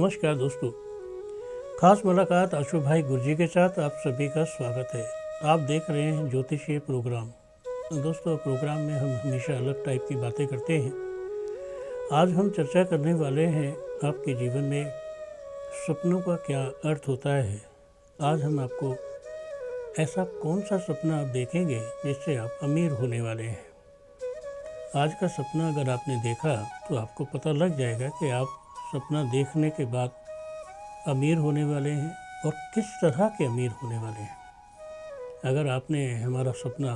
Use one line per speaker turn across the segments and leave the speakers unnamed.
नमस्कार दोस्तों, खास मुलाकात आशु भाई गुरजी के साथ आप सभी का स्वागत है। आप देख रहे हैं ज्योतिषीय प्रोग्राम। दोस्तों, प्रोग्राम में हम हमेशा अलग टाइप की बातें करते हैं। आज हम चर्चा करने वाले हैं आपके जीवन में सपनों का क्या अर्थ होता है। आज हम आपको ऐसा कौन सा सपना आप देखेंगे जिससे आप अमीर होने वाले हैं। आज का सपना अगर आपने देखा तो आपको पता लग जाएगा कि आप सपना देखने के बाद अमीर होने वाले हैं और किस तरह के अमीर होने वाले हैं। अगर आपने हमारा सपना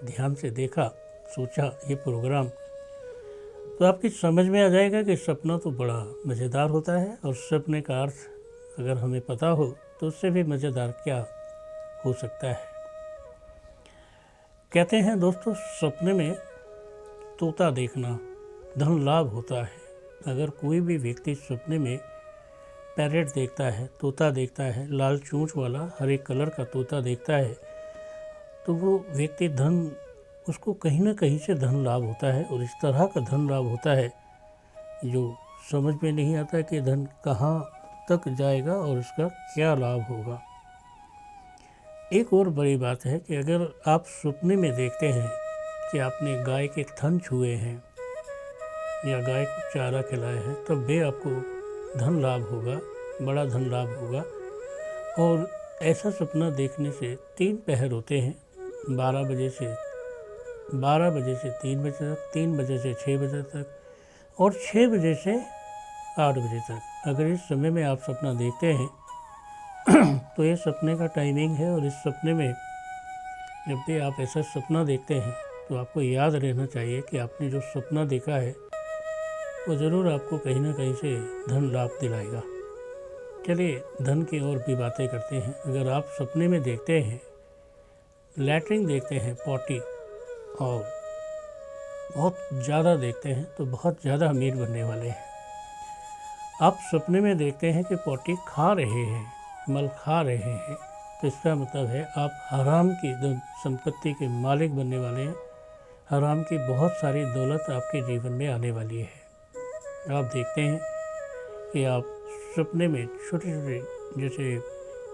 ध्यान से देखा, सोचा ये प्रोग्राम, तो आपकी समझ में आ जाएगा कि सपना तो बड़ा मज़ेदार होता है और सपने का अर्थ अगर हमें पता हो तो उससे भी मज़ेदार क्या हो सकता है। कहते हैं दोस्तों, सपने में तोता देखना धन लाभ होता है। अगर कोई भी व्यक्ति सपने में पैरेट देखता है, तोता देखता है, लाल चोंच वाला हरे कलर का तोता देखता है, तो वो व्यक्ति उसको कहीं ना कहीं से धन लाभ होता है। और इस तरह का धन लाभ होता है जो समझ में नहीं आता कि धन कहाँ तक जाएगा और उसका क्या लाभ होगा। एक और बड़ी बात है कि अगर आप सपने में देखते हैं कि आपने गाय के थन छुए हैं या गाय को चारा खिलाया है, तब भी आपको धन लाभ होगा, बड़ा धन लाभ होगा। और ऐसा सपना देखने से 3 पहर होते हैं, 12 बजे से 3 बजे तक, 3 बजे से 6 बजे तक और 6 बजे से 8 बजे तक। अगर इस समय में आप सपना देखते हैं तो ये सपने का टाइमिंग है। और इस सपने में जब भी आप ऐसा सपना देखते हैं तो आपको याद रहना चाहिए कि आपने जो सपना देखा है वो ज़रूर आपको कहीं ना कहीं से धन लाभ दिलाएगा। चलिए धन की और भी बातें करते हैं। अगर आप सपने में देखते हैं, लैट्रिन देखते हैं, पॉटी, और बहुत ज़्यादा देखते हैं तो बहुत ज़्यादा अमीर बनने वाले हैं। आप सपने में देखते हैं कि पॉटी खा रहे हैं, मल खा रहे हैं, तो इसका मतलब है आप हराम की धन संपत्ति के मालिक बनने वाले हैं। हराम की बहुत सारी दौलत आपके जीवन में आने वाली है। आप देखते हैं कि आप सपने में छोटे छोटे जैसे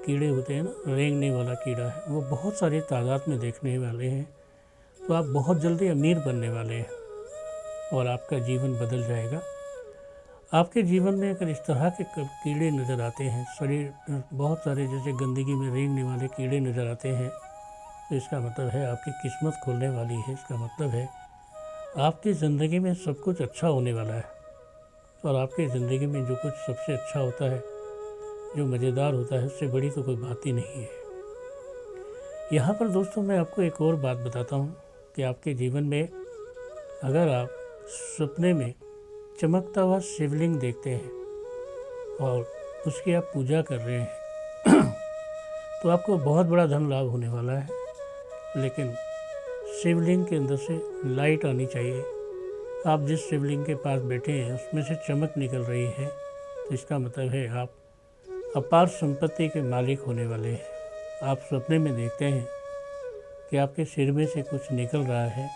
कीड़े होते हैं ना, रेंगने वाला कीड़ा है, वो बहुत सारी तादाद में देखने वाले हैं। तो आप बहुत जल्दी अमीर बनने वाले हैं और आपका जीवन बदल जाएगा। आपके जीवन में अगर इस तरह के कीड़े नज़र आते हैं, शरीर बहुत सारे जैसे गंदगी में रेंगने वाले कीड़े नज़र आते हैं, तो इसका मतलब है आपकी किस्मत खुलने वाली है। इसका मतलब है आपकी ज़िंदगी में सब कुछ अच्छा होने वाला है। और आपकी ज़िंदगी में जो कुछ सबसे अच्छा होता है, जो मज़ेदार होता है, उससे बड़ी तो कोई बात ही नहीं है। यहाँ पर दोस्तों मैं आपको एक और बात बताता हूँ कि आपके जीवन में अगर आप सपने में चमकता हुआ शिवलिंग देखते हैं और उसकी आप पूजा कर रहे हैं तो आपको बहुत बड़ा धन लाभ होने वाला है। लेकिन शिवलिंग के अंदर से लाइट आनी चाहिए। आप जिस शिवलिंग के पास बैठे हैं उसमें से चमक निकल रही है, तो इसका मतलब है आप अपार संपत्ति के मालिक होने वाले हैं। आप सपने में देखते हैं कि आपके सिर में से कुछ निकल रहा है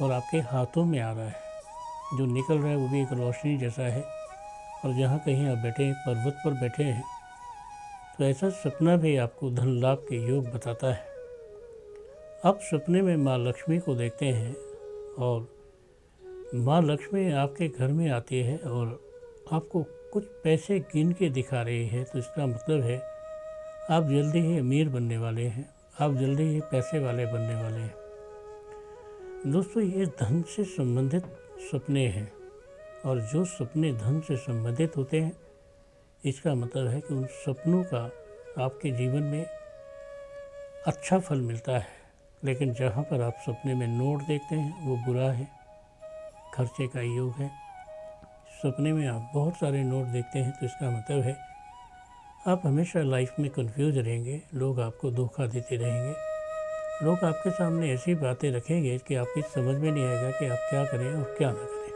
और आपके हाथों में आ रहा है। जो निकल रहा है वो भी एक रोशनी जैसा है। और जहाँ कहीं आप बैठे हैं, पर्वत पर बैठे हैं, तो ऐसा सपना भी आपको धन लाभ के योग बताता है। आप सपने में माँ लक्ष्मी को देखते हैं और माँ लक्ष्मी आपके घर में आती है और आपको कुछ पैसे गिन के दिखा रही है, तो इसका मतलब है आप जल्दी ही अमीर बनने वाले हैं, आप जल्दी ही पैसे वाले बनने वाले हैं। दोस्तों, ये धन से संबंधित सपने हैं और जो सपने धन से संबंधित होते हैं, इसका मतलब है कि उन सपनों का आपके जीवन में अच्छा फल मिलता है। लेकिन जहाँ पर आप सपने में नोट देखते हैं वो बुरा है, खर्चे का योग है। सपने में आप बहुत सारे नोट देखते हैं तो इसका मतलब है आप हमेशा लाइफ में कंफ्यूज रहेंगे। लोग आपको धोखा देते रहेंगे। लोग आपके सामने ऐसी बातें रखेंगे कि आपकी समझ में नहीं आएगा कि आप क्या करें और क्या ना करें।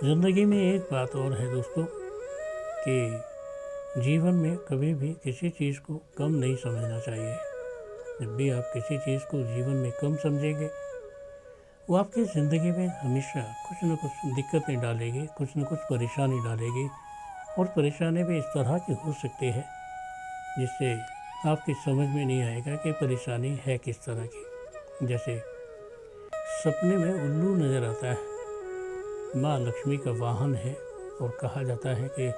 ज़िंदगी में एक बात और है दोस्तों कि जीवन में कभी भी किसी चीज़ को कम नहीं समझना चाहिए। जब भी आप किसी चीज़ को जीवन में कम समझेंगे, वो आपकी ज़िंदगी में हमेशा कुछ न कुछ दिक्कतें डालेगी, कुछ न कुछ परेशानी डालेगी, और परेशानी भी इस तरह की हो सकती है जिससे आपकी समझ में नहीं आएगा कि परेशानी है किस तरह की। जैसे सपने में उल्लू नज़र आता है, माँ लक्ष्मी का वाहन है और कहा जाता है कि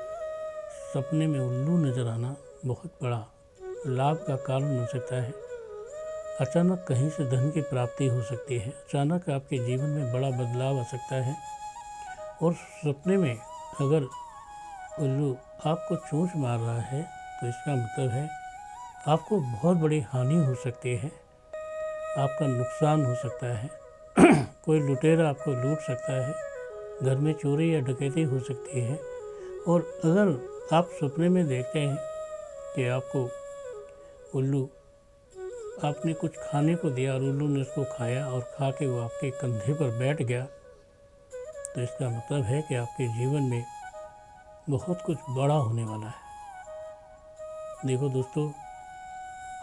सपने में उल्लू नज़र आना बहुत बड़ा लाभ का कारण बन सकता है। अचानक कहीं से धन की प्राप्ति हो सकती है, अचानक आपके जीवन में बड़ा बदलाव आ सकता है। और सपने में अगर उल्लू आपको चोंच मार रहा है तो इसका मतलब है आपको बहुत बड़ी हानि हो सकती है, आपका नुकसान हो सकता है। कोई लुटेरा आपको लूट सकता है, घर में चोरी या डकैती हो सकती है। और अगर आप सपने में देखते हैं कि आपको उल्लू, आपने कुछ खाने को दिया और उल्लू ने उसको खाया और खा के वो आपके कंधे पर बैठ गया, तो इसका मतलब है कि आपके जीवन में बहुत कुछ बड़ा होने वाला है। देखो दोस्तों,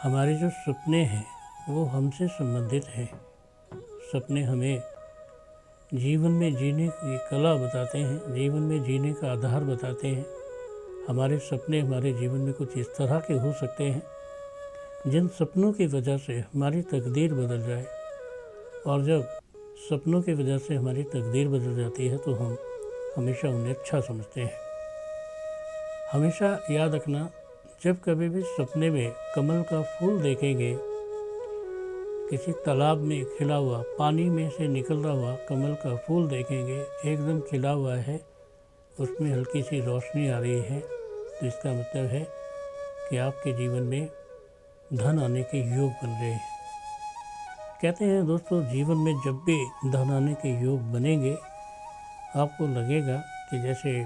हमारे जो सपने हैं वो हमसे संबंधित हैं। सपने हमें जीवन में जीने की कला बताते हैं, जीवन में जीने का आधार बताते हैं। हमारे सपने हमारे जीवन में कुछ इस तरह के हो सकते हैं जिन सपनों की वजह से हमारी तकदीर बदल जाए। और जब सपनों की वजह से हमारी तकदीर बदल जाती है तो हम हमेशा उन्हें अच्छा समझते हैं। हमेशा याद रखना, जब कभी भी सपने में कमल का फूल देखेंगे, किसी तालाब में खिला हुआ, पानी में से निकल रहा हुआ कमल का फूल देखेंगे, एकदम खिला हुआ है, उसमें हल्की सी रोशनी आ रही है, तो इसका मतलब है कि आपके जीवन में धन आने के योग बन रहे हैं। कहते हैं दोस्तों, जीवन में जब भी धन आने के योग बनेंगे, आपको लगेगा कि जैसे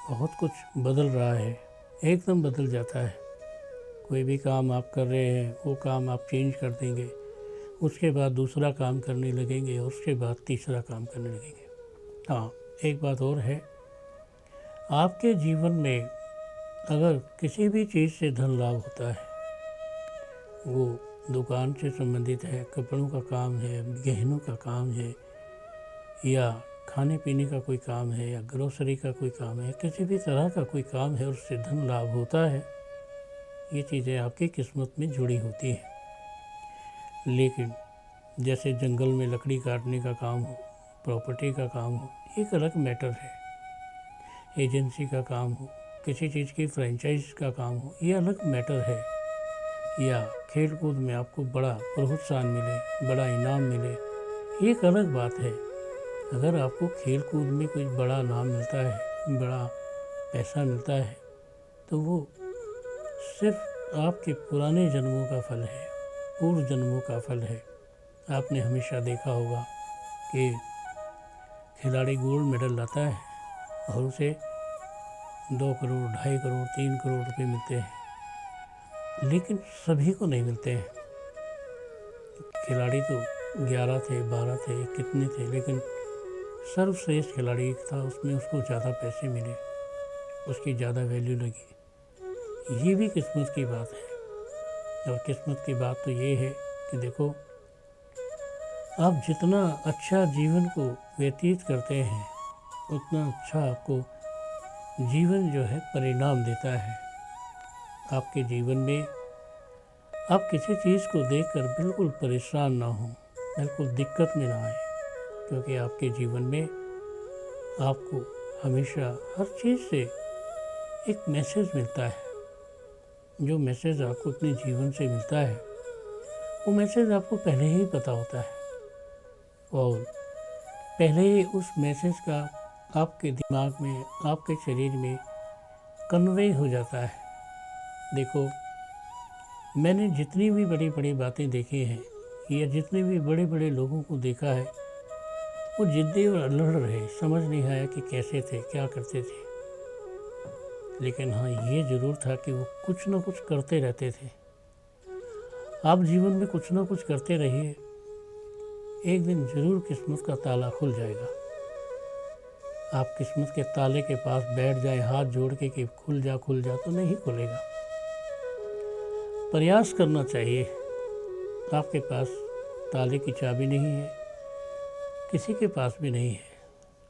बहुत कुछ बदल रहा है, एकदम बदल जाता है। कोई भी काम आप कर रहे हैं, वो काम आप चेंज कर देंगे, उसके बाद दूसरा काम करने लगेंगे और उसके बाद तीसरा काम करने लगेंगे। हाँ, एक बात और है, आपके जीवन में अगर किसी भी चीज़ से धन लाभ होता है, वो दुकान से संबंधित है, कपड़ों का काम है, गहनों का काम है, या खाने पीने का कोई काम है, या ग्रोसरी का कोई काम है, किसी भी तरह का कोई काम है, उससे धन लाभ होता है, ये चीज़ें आपकी किस्मत में जुड़ी होती हैं। लेकिन जैसे जंगल में लकड़ी काटने का काम हो, प्रॉपर्टी का काम हो, एक अलग मैटर है। एजेंसी का काम हो, किसी चीज़ की फ्रेंचाइज का काम हो, ये अलग मैटर है। या खेल कूद में आपको बड़ा प्रोत्साहन मिले, बड़ा इनाम मिले, ये एक अलग बात है। अगर आपको खेल कूद में कोई बड़ा इनाम मिलता है, बड़ा पैसा मिलता है, तो वो सिर्फ आपके पुराने जन्मों का फल है, पूर्व जन्मों का फल है। आपने हमेशा देखा होगा कि खिलाड़ी गोल्ड मेडल लाता है और उसे 2 करोड़, 2.5 करोड़, 3 करोड़ रुपए मिलते हैं, लेकिन सभी को नहीं मिलते हैं। खिलाड़ी तो 11 थे, 12 थे, कितने थे, लेकिन सर्वश्रेष्ठ खिलाड़ी था, उसमें उसको ज़्यादा पैसे मिले, उसकी ज़्यादा वैल्यू लगी। ये भी किस्मत की बात है। और किस्मत की बात तो ये है कि देखो, आप जितना अच्छा जीवन को व्यतीत करते हैं, उतना अच्छा आपको जीवन जो है परिणाम देता है। आपके जीवन में आप किसी चीज़ को देखकर बिल्कुल परेशान ना हो, बिल्कुल दिक्कत में ना आए, क्योंकि आपके जीवन में आपको हमेशा हर चीज़ से एक मैसेज मिलता है। जो मैसेज आपको अपने जीवन से मिलता है, वो मैसेज आपको पहले ही पता होता है और पहले ही उस मैसेज का आपके दिमाग में, आपके शरीर में कन्वे हो जाता है। देखो, मैंने जितनी भी बड़ी बड़ी बातें देखी हैं या जितने भी बड़े बड़े लोगों को देखा है, वो जिद्दी और अल्हड़ रहे, समझ नहीं आया कि कैसे थे, क्या करते थे। लेकिन हाँ, ये ज़रूर था कि वो कुछ ना कुछ करते रहते थे। आप जीवन में कुछ ना कुछ करते रहिए, एक दिन ज़रूर किस्मत का ताला खुल जाएगा। आप किस्मत के ताले के पास बैठ जाए हाथ जोड़ के कि खुल जा तो नहीं खुलेगा। प्रयास करना चाहिए। आपके पास ताले की चाबी नहीं है, किसी के पास भी नहीं है।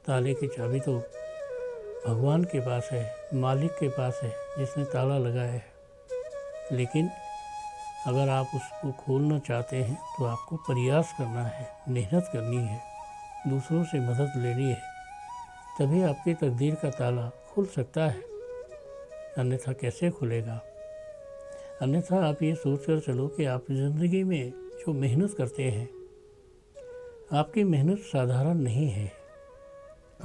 ताले की चाबी तो भगवान के पास है, मालिक के पास है जिसने ताला लगाया है। लेकिन अगर आप उसको खोलना चाहते हैं तो आपको प्रयास करना है, मेहनत करनी है, दूसरों से मदद लेनी है, तभी आपकी तकदीर का ताला खुल सकता है, अन्यथा कैसे खुलेगा। अन्यथा आप ये सोच कर चलो कि आप ज़िंदगी में जो मेहनत करते हैं, आपकी मेहनत साधारण नहीं है।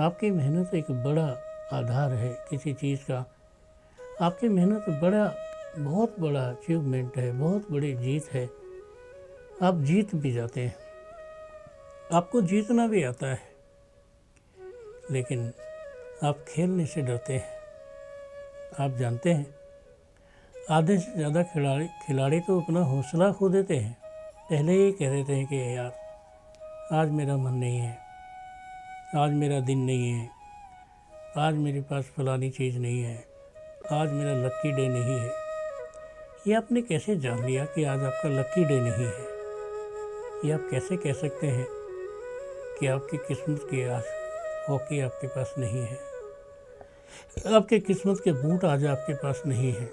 आपकी मेहनत एक बड़ा आधार है किसी चीज़ का। आपकी मेहनत बहुत बड़ा अचीवमेंट है, बहुत बड़ी जीत है। आप जीत भी जाते हैं, आपको जीतना भी आता है, लेकिन आप खेलने से डरते हैं। आप जानते हैं आधे से ज़्यादा खिलाड़ी तो अपना हौसला खो देते हैं। पहले ही कह देते हैं कि यार आज मेरा मन नहीं है, आज मेरा दिन नहीं है, आज मेरे पास फलानी चीज़ नहीं है, आज मेरा लक्की डे नहीं है। ये आपने कैसे जान लिया कि आज आपका लक्की डे नहीं है? ये आप कैसे कह सकते हैं कि आपकी किस्मत की आज हॉकी आपके पास नहीं है, आपके किस्मत के बूट आज आपके पास नहीं है?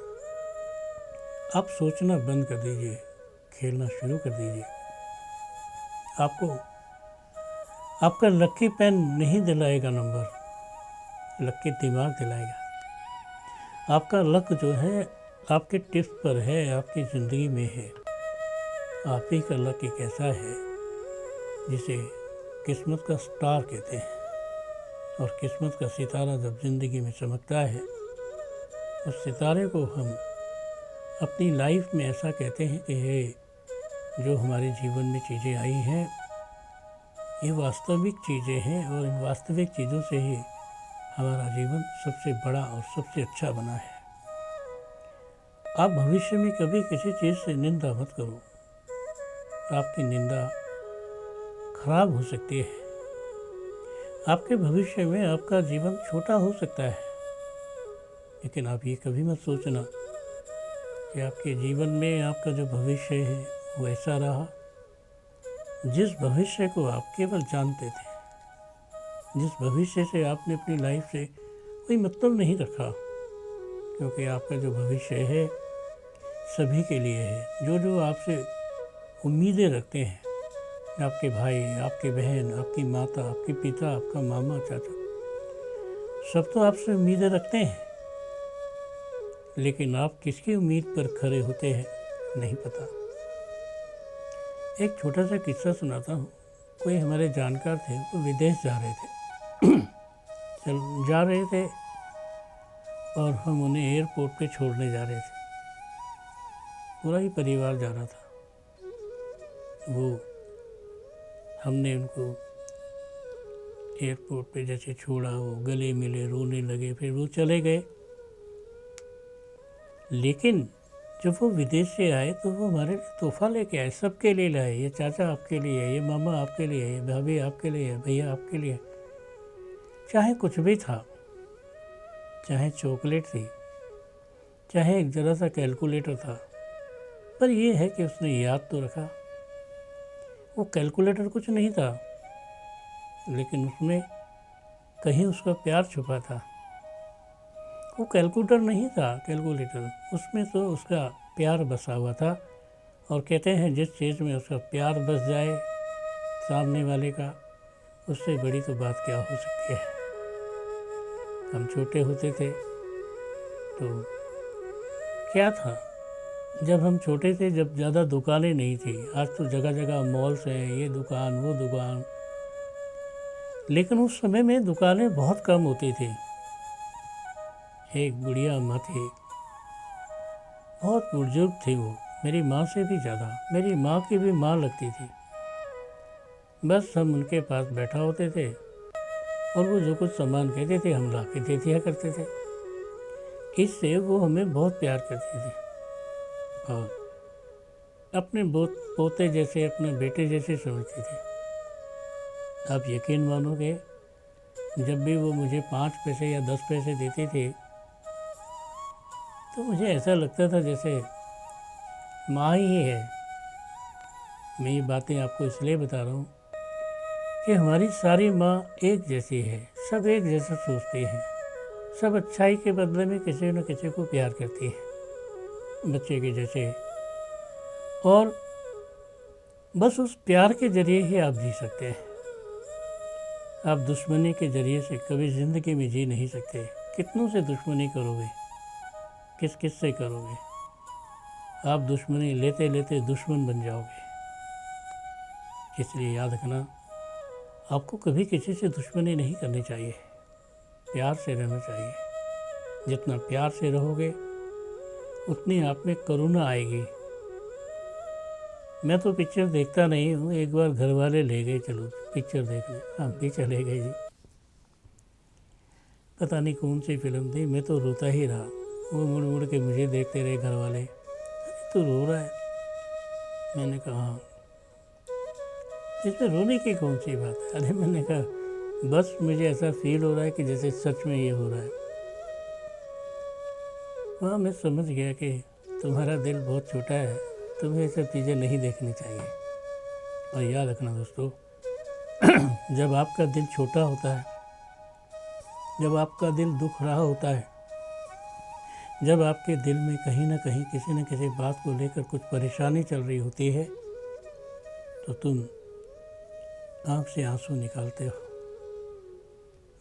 आप सोचना बंद कर दीजिए, खेलना शुरू कर दीजिए। आपको आपका लक्की पेन नहीं दिलाएगा नंबर, लक्की दिमाग दिलाएगा। आपका लक जो है आपके टिप्स पर है, आपकी ज़िंदगी में है। आप ही का लक एक ऐसा है जिसे किस्मत का स्टार कहते हैं। और किस्मत का सितारा जब ज़िंदगी में चमकता है, उस सितारे को हम अपनी लाइफ में ऐसा कहते हैं कि ये जो हमारे जीवन में चीज़ें आई हैं, ये वास्तविक चीज़ें हैं और इन वास्तविक चीज़ों से ही हमारा जीवन सबसे बड़ा और सबसे अच्छा बना है। आप भविष्य में कभी किसी चीज़ से निंदा मत करो, आपकी निंदा खराब हो सकती है। आपके भविष्य में आपका जीवन छोटा हो सकता है, लेकिन आप ये कभी मत सोचना कि आपके जीवन में आपका जो भविष्य है वो ऐसा रहा जिस भविष्य को आप केवल जानते थे, जिस भविष्य से आपने अपनी लाइफ से कोई मतलब नहीं रखा। क्योंकि आपका जो भविष्य है सभी के लिए है। जो आपसे उम्मीदें रखते हैं, आपके भाई, आपके बहन, आपकी माता, आपके पिता, आपका मामा, चाचा, सब तो आपसे उम्मीदें रखते हैं, लेकिन आप किसकी उम्मीद पर खड़े होते हैं नहीं पता। एक छोटा सा किस्सा सुनाता हूँ। कोई हमारे जानकार थे, वो विदेश जा रहे थे और हम उन्हें एयरपोर्ट पे छोड़ने जा रहे थे। पूरा ही परिवार जा रहा था। वो हमने उनको एयरपोर्ट पे जैसे छोड़ा, वो गले मिले, रोने लगे, फिर वो चले गए। लेकिन जब वो विदेश से आए तो वो हमारे लिए तोहफा लेके आए, सबके लिए लाए। ये चाचा आपके लिए है, ये मामा आपके लिए है, ये भाभी आपके लिए है, भैया आपके लिए। चाहे कुछ भी था, चाहे चॉकलेट थी, चाहे एक ज़रा सा कैलकुलेटर था, पर ये है कि उसने याद तो रखा। वो कैलकुलेटर कुछ नहीं था, लेकिन उसमें कहीं उसका प्यार छुपा था। वो कैलकुलेटर नहीं था, उसमें तो उसका प्यार बसा हुआ था। और कहते हैं जिस चीज़ में उसका प्यार बस जाए सामने वाले का, उससे बड़ी तो बात क्या हो सकती है। हम छोटे होते थे तो क्या था, जब हम छोटे थे, जब ज़्यादा दुकानें नहीं थी। आज तो जगह जगह मॉल्स हैं, ये दुकान वो दुकान, लेकिन उस समय में दुकानें बहुत कम होती थी। एक बुढ़िया अम्मा थी, बहुत बुजुर्ग थी वो, मेरी माँ से भी ज़्यादा, मेरी माँ की भी माँ लगती थी। बस हम उनके पास बैठा होते थे और वो जो कुछ सामान कहते थे हम ला के दे दिया करते थे। इससे वो हमें बहुत प्यार करती थी और अपने पोते जैसे, अपने बेटे जैसे समझती थी। आप यकीन मानोगे, जब भी वो मुझे 5 पैसे या 10 पैसे देती थी तो मुझे ऐसा लगता था जैसे माँ ही है। मैं ये बातें आपको इसलिए बता रहा हूँ कि हमारी सारी माँ एक जैसी है, सब एक जैसा सोचते हैं। सब अच्छाई के बदले में किसी न किसी को प्यार करती है, बच्चे के जैसे। और बस उस प्यार के ज़रिए ही आप जी सकते हैं। आप दुश्मनी के ज़रिए से कभी ज़िंदगी में जी नहीं सकते। कितनों से दुश्मनी करोगे, किस किस से करोगे? आप दुश्मनी लेते लेते दुश्मन बन जाओगे। इसलिए याद रखना, आपको कभी किसी से दुश्मनी नहीं करनी चाहिए, प्यार से रहना चाहिए। जितना प्यार से रहोगे उतनी आप में करुणा आएगी। मैं तो पिक्चर देखता नहीं हूँ, एक बार घर वाले ले गए चलो पिक्चर देखने, हम भी चले गए जी। पता नहीं कौन सी फिल्म थी, मैं तो रोता ही रहा। वो मुड़ मुड़ के मुझे देखते रहे घर वाले, तू रो रहा है? मैंने कहा हाँ। इसमें रोने की कौन सी बात है? अरे मैंने कहा बस मुझे ऐसा फील हो रहा है कि जैसे सच में ये हो रहा है। हाँ, मैं समझ गया कि तुम्हारा दिल बहुत छोटा है, तुम्हें ये सब चीज़ें नहीं देखनी चाहिए। और याद रखना दोस्तों, जब आपका दिल छोटा होता है, जब आपका दिल दुख रहा होता है, जब आपके दिल में कहीं ना कहीं किसी न किसी बात को लेकर कुछ परेशानी चल रही होती है, तो तुम आँख से आंसू निकालते हो।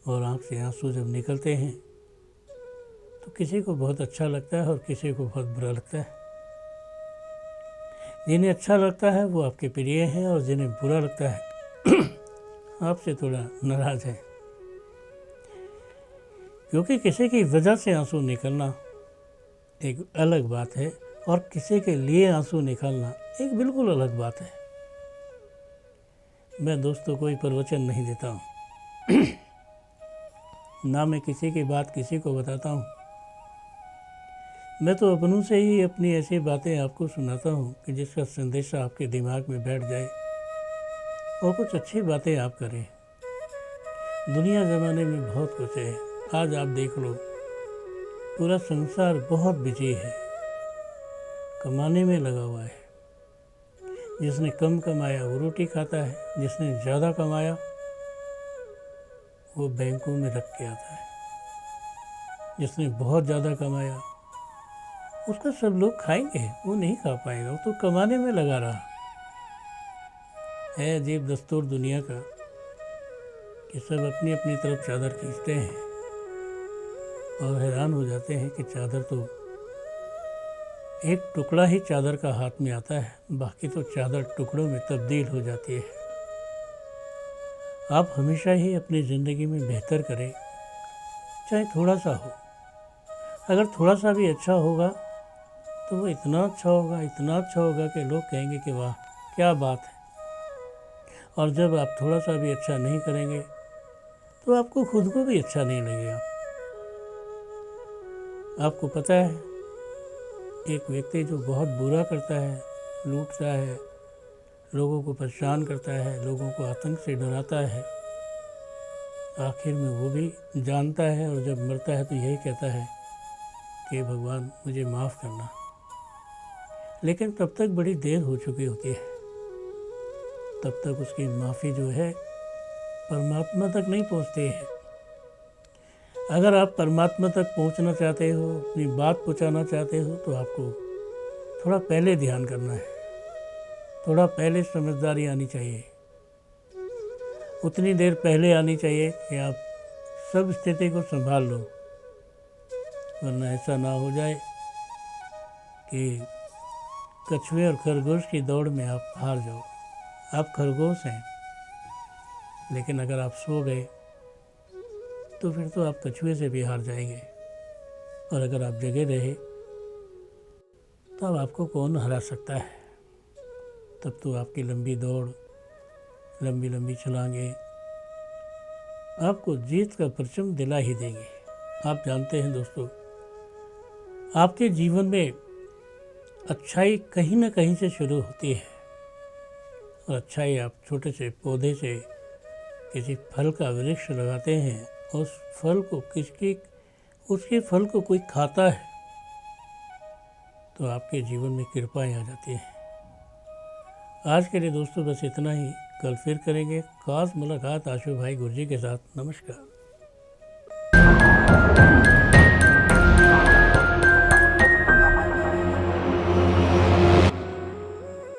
और आँख से आंसू जब निकलते हैं तो किसी को बहुत अच्छा लगता है और किसी को बहुत बुरा लगता है। जिन्हें अच्छा लगता है वो आपके प्रिय हैं, और जिन्हें बुरा लगता है आपसे थोड़ा नाराज़ है। क्योंकि किसी की वजह से आंसू निकलना एक अलग बात है, और किसी के लिए आंसू निकालना एक बिल्कुल अलग बात है। मैं दोस्तों कोई प्रवचन नहीं देता हूँ ना मैं किसी की बात किसी को बताता हूँ। मैं तो अपनों से ही अपनी ऐसी बातें आपको सुनाता हूँ कि जिसका संदेशा आपके दिमाग में बैठ जाए और कुछ अच्छी बातें आप करें। दुनिया ज़माने में बहुत कुछ है। आज आप देख लो, पूरा संसार बहुत बिजी है, कमाने में लगा हुआ है। जिसने कम कमाया वो रोटी खाता है, जिसने ज़्यादा कमाया वो बैंकों में रख के आता है। जिसने बहुत ज़्यादा कमाया उसका सब लोग खाएंगे, वो नहीं खा पाएगा, वो तो कमाने में लगा रहा है। अजीब दस्तूर दुनिया का कि सब अपनी अपनी तरफ चादर खींचते हैं और हैरान हो जाते हैं कि चादर तो एक टुकड़ा ही चादर का हाथ में आता है, बाकी तो चादर टुकड़ों में तब्दील हो जाती है। आप हमेशा ही अपनी ज़िंदगी में बेहतर करें, चाहे थोड़ा सा हो। अगर थोड़ा सा भी अच्छा होगा तो वो इतना अच्छा होगा, इतना अच्छा होगा कि लोग कहेंगे कि वाह क्या बात है। और जब आप थोड़ा सा भी अच्छा नहीं करेंगे तो आपको खुद को भी अच्छा नहीं लगेगा। आपको पता है, एक व्यक्ति जो बहुत बुरा करता है, लूटता है, लोगों को परेशान करता है, लोगों को आतंक से डराता है, आखिर में वो भी जानता है और जब मरता है तो यही कहता है कि भगवान मुझे माफ़ करना। लेकिन तब तक बड़ी देर हो चुकी होती है। तब तक उसकी माफ़ी जो है परमात्मा तक नहीं पहुंचती है। अगर आप परमात्मा तक पहुंचना चाहते हो, अपनी बात पहुंचाना चाहते हो, तो आपको थोड़ा पहले ध्यान करना है, थोड़ा पहले समझदारी आनी चाहिए। उतनी देर पहले आनी चाहिए कि आप सब स्थिति को संभाल लो, वरना ऐसा ना हो जाए कि कछुए और खरगोश की दौड़ में आप हार जाओ। आप खरगोश हैं, लेकिन अगर आप सो गए तो फिर तो आप कछुए से भी हार जाएंगे। और अगर आप जगे रहे तो अब आपको कौन हरा सकता है। तब तो आपकी लंबी दौड़, लंबी लंबी छलांगे आपको जीत का परचम दिला ही देंगे। आप जानते हैं दोस्तों, आपके जीवन में अच्छाई कहीं ना कहीं से शुरू होती है, और अच्छाई आप छोटे से पौधे से किसी फल का वृक्ष लगाते हैं, उस फल को उसके फल को कोई खाता है तो आपके जीवन में कृपाएं आ जाती हैं। आज के लिए दोस्तों बस इतना ही। कल फिर करेंगे खास मुलाकात आशु भाई गुरजी के साथ। नमस्कार।